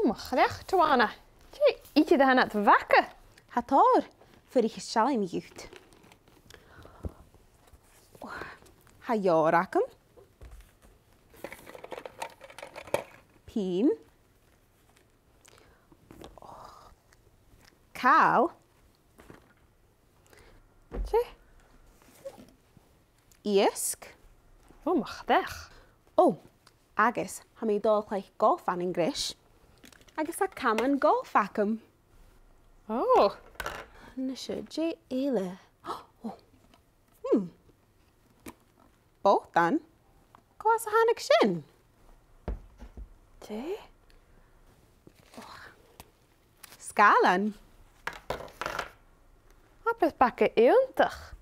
mag recht, Joanna. Kijk, ietsje daar aan het wakken. Het hoor, voor ik zal hem goed. Ha ja rakem. Pien. Kaal. Kijk. Isk. Mag recht. Oh, agus, ha mi dal gleich golf an English. Agus a caman golf acum. Oh. Nisha J. Eile. Oh. Both dan. Gwas a hannig sin. Kijk. Scalan. Abair Baga Iongantach.